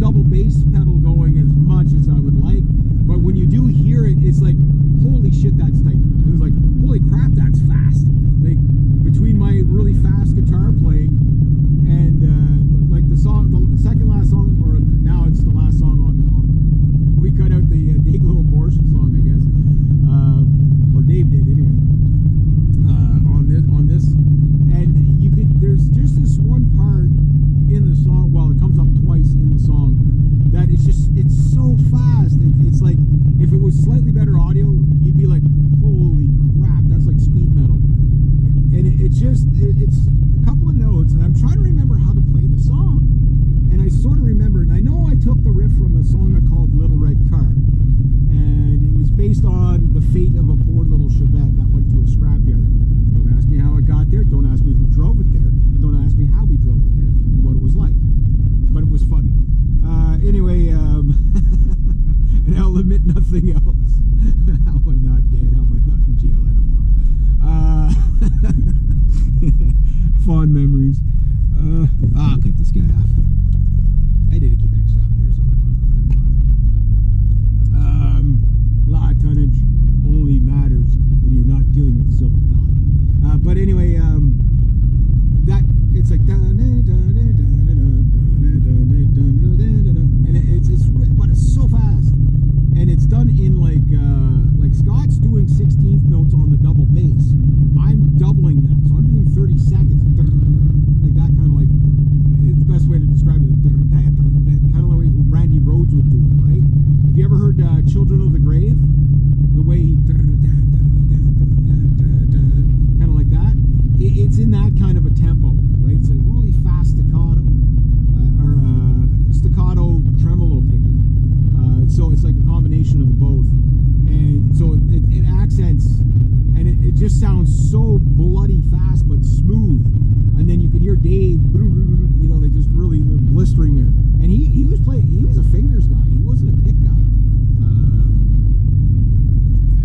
double bass pedal going as much as I would like, but when you do hear it, it's like, holy shit, that's tight. It was like, holy crap, that's fast. Like, between my really fast guitar playing and like the song, the second last song, or now it's the last song on we cut out the Dayglow Abortion song, I guess, or Dave did anyway, on this, and you could, there's just this one part in the song, well, it comes up twice in the song, that it's just, it's so fast, and it's like, if it was slightly better audio, you'd be like, holy crap, that's like speed metal. And it's a couple of notes, and I'm trying to remember how to play the song, and I sort of remember, and I know I took the riff from a song I called Little Red Car, and it was based on the fate of a poor little Chevette that went to a scrapyard. Don't ask me how it got there, don't ask me who drove it there, and don't ask me how we drove it there, and what it was like, but it was funny. Anyway, and I'll admit nothing else. How am I not dead? How am I not in jail? I don't know. Fond memories. I'll cut this guy off. I did keep extra up here, so I'll cut him off. Lot of tonnage only matters when you're not dealing with the silver pellet. But anyway, that it's like and but it's so fast, and it's done in like Scott's doing 16th notes on the double bass. I'm doubling that, so I'm doing 30 seconds, like that, kind of like, it's the best way to describe it, kind of like Randy Rhoads would do it, right? Have you ever heard Children of the Grave? The way he kind of like that. It's in that kind of a tempo, right? It's a really fast staccato, or staccato tremolo picking. So it's like a combination of the both, and so it accents, and it just sounds so bloody fast but smooth. And then you could hear Dave, you know, like just really blistering there. And he was a fingers guy. He wasn't a pick guy.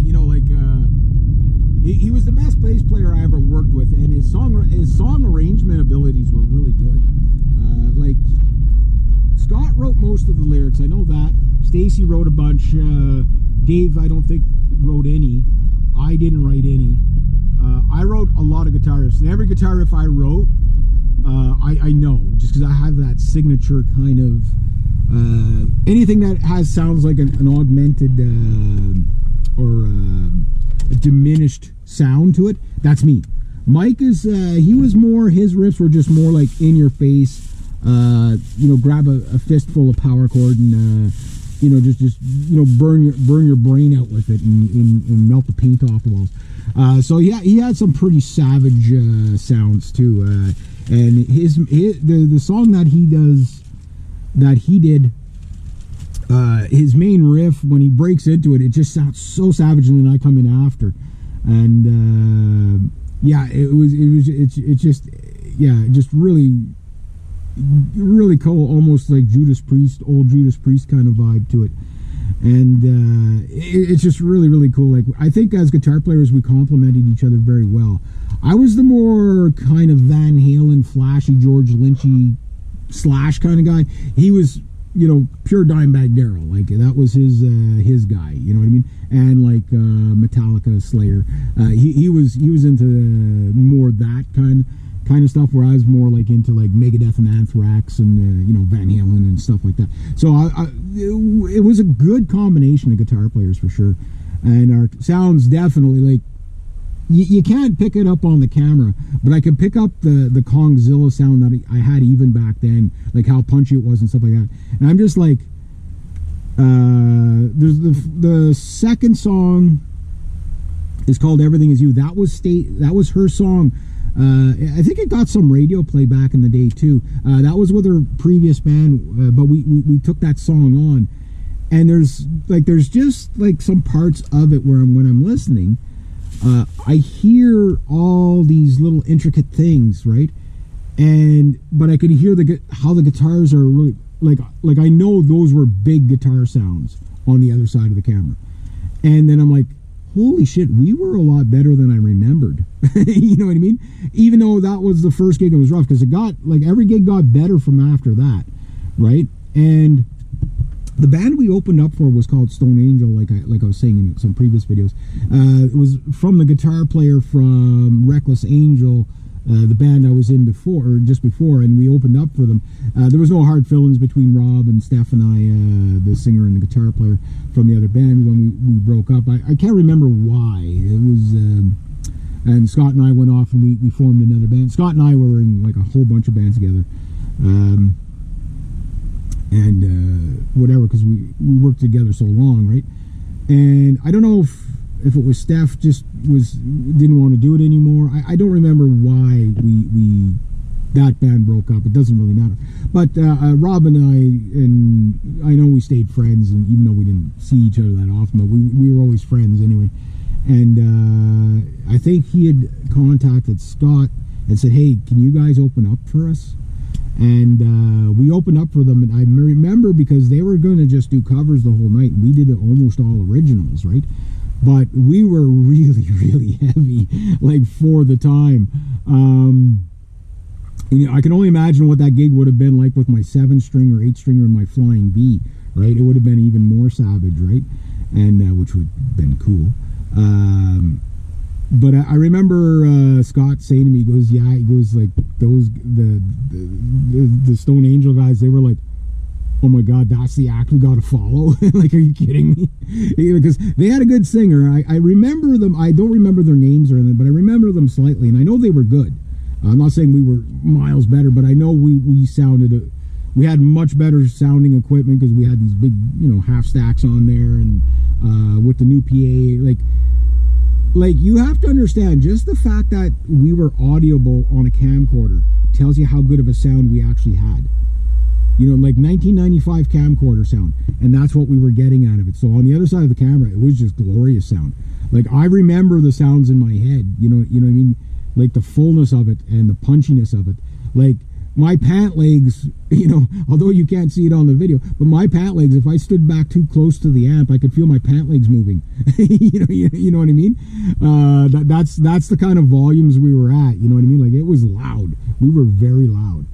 You know, like he was the best bass player I ever worked with, and his song arrangement abilities were really good. Like Scott wrote most of the lyrics, I know that. Stacy wrote a bunch. Dave, I don't think, wrote any. I didn't write any. I wrote a lot of guitar riffs, and every guitar riff I wrote, I know, just because I have that signature kind of anything that sounds like an augmented or a diminished sound to it. That's me. Mike is he was more, his riffs were just more like in your face. You know, grab a fistful of power chord and you know, just you know, burn your brain out with it and melt the paint off the walls. So yeah, he had some pretty savage sounds too. And the song that he did, his main riff, when he breaks into it, it just sounds so savage, and then I come in after, and yeah, it's just, yeah, just really cool, almost like old Judas Priest kind of vibe to it. And it's just really cool. Like, I think as guitar players we complemented each other very well. I was the more kind of Van Halen, flashy, George Lynchy Slash kind of guy. He was, you know, pure Dimebag Darrell. Like, that was his guy, you know what I mean? And like Metallica, Slayer, he was into more that kind of stuff, where I was more like into like Megadeth and Anthrax and you know, Van Halen and stuff like that. So it was a good combination of guitar players for sure, and our sounds definitely, like, you can't pick it up on the camera, but I can pick up the Kongzilla sound that I had even back then, like how punchy it was and stuff like that. And I'm just like, there's the second song is called Everything Is You. That was her song. I think it got some radio play back in the day too. That was with her previous band, but we took that song on, and there's just like some parts of it where when I'm listening, I hear all these little intricate things, right? But I could hear how the guitars are really like I know those were big guitar sounds on the other side of the camera, and then I'm like, holy shit, we were a lot better than I remembered. You know what I mean? Even though that was the first gig, it was rough, because it got, like, every gig got better from after that, right? And the band we opened up for was called Stone Angel, like I was saying in some previous videos. It was from the guitar player from Reckless Angel, the band I was in before, or just before, and we opened up for them. There was no hard feelings between Rob and Steph and I, the singer and the guitar player from the other band, when we broke up. I can't remember why. It was, and Scott and I went off and we formed another band. Scott and I were in like a whole bunch of bands together. Whatever, because we worked together so long, right? And I don't know if it was Steph just didn't want to do it anymore. I don't remember why we that band broke up. It doesn't really matter. But Rob and I know we stayed friends, and even though we didn't see each other that often, but we were always friends anyway. And I think he had contacted Scott and said, "Hey, can you guys open up for us?" And we opened up for them, and I remember because they were going to just do covers the whole night, and we did almost all originals, right? But we were really, really heavy, like, for the time. You know, I can only imagine what that gig would have been like with my 7-string or 8-stringer and my Flying V, right? It would have been even more savage, right? And which would have been cool. But I remember Scott saying to me, he goes, "Yeah," he goes, like, those the Stone Angel guys, they were like, "Oh my God, that's the act we got to follow." Like, are you kidding me? Because they had a good singer. I remember them. I don't remember their names or anything, but I remember them slightly, and I know they were good. I'm not saying we were miles better, but I know we sounded. We had much better sounding equipment because we had these big, half stacks on there, and with the new PA, like you have to understand, just the fact that we were audible on a camcorder tells you how good of a sound we actually had. Like 1995 camcorder sound, and that's what we were getting out of it. So on the other side of the camera, it was just glorious sound. Like, I remember the sounds in my head, you know what I mean? Like the fullness of it and the punchiness of it. Like, my pant legs, although you can't see it on the video, but my pant legs, if I stood back too close to the amp, I could feel my pant legs moving. you know what I mean? That's the kind of volumes we were at, you know what I mean? Like, it was loud. We were very loud.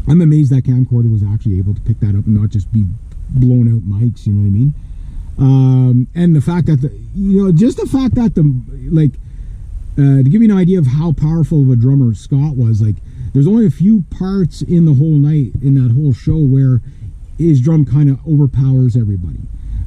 I'm amazed that camcorder was actually able to pick that up and not just be blown out mics, you know what I mean? And the fact that, just the fact that to give you an idea of how powerful of a drummer Scott was, like, there's only a few parts in the whole night, in that whole show, where his drum kind of overpowers everybody.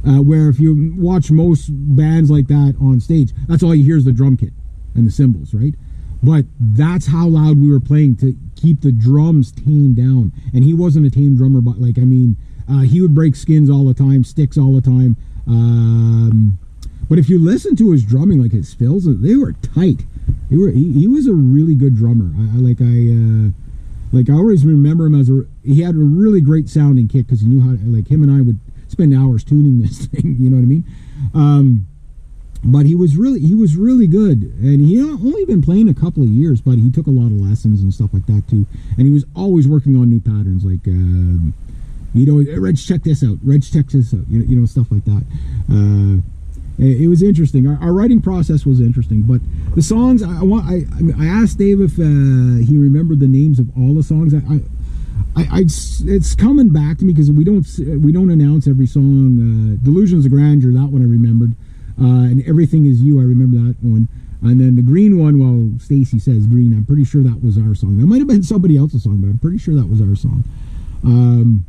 Where if you watch most bands like that on stage, that's all you hear is the drum kit and the cymbals, right? But that's how loud we were playing to keep the drums tamed down. And he wasn't a tame drummer, but he would break skins all the time, sticks all the time. But if you listen to his drumming, like his fills, they were tight. He was a really good drummer. I always remember him he had a really great sounding kit, because he knew how to, like, him and I would spend hours tuning this thing, you know what I mean? But he was really good, and he only been playing a couple of years, but he took a lot of lessons and stuff like that too. And he was always working on new patterns, like Reg, check this out. Reg, check this out. Stuff like that. It was interesting. Our writing process was interesting, but the songs, I asked Dave if he remembered the names of all the songs. It's coming back to me, because we don't announce every song. Delusions of Grandeur, that one I remembered. And Everything Is You, I remember that one. And then the green one, well, Stacy says green, I'm pretty sure that was our song. That might have been somebody else's song, but I'm pretty sure that was our song. And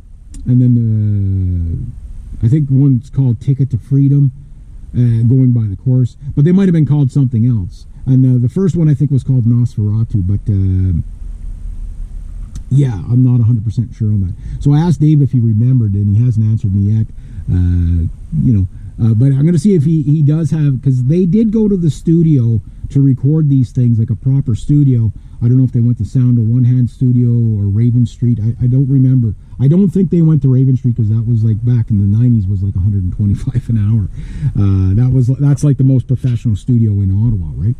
then I think one's called Ticket to Freedom, going by the chorus, but they might have been called something else. And the first one I think was called Nosferatu, but yeah, I'm not 100% sure on that. So I asked Dave if he remembered, and he hasn't answered me yet. But I'm going to see if he does have, because they did go to the studio to record these things, like a proper studio. I don't know if they went to Sound of One Hand Studio or Raven Street. I don't remember. I don't think they went to Raven Street, because that was like back in the 90s was like 125 an hour. That's like the most professional studio in Ottawa, right?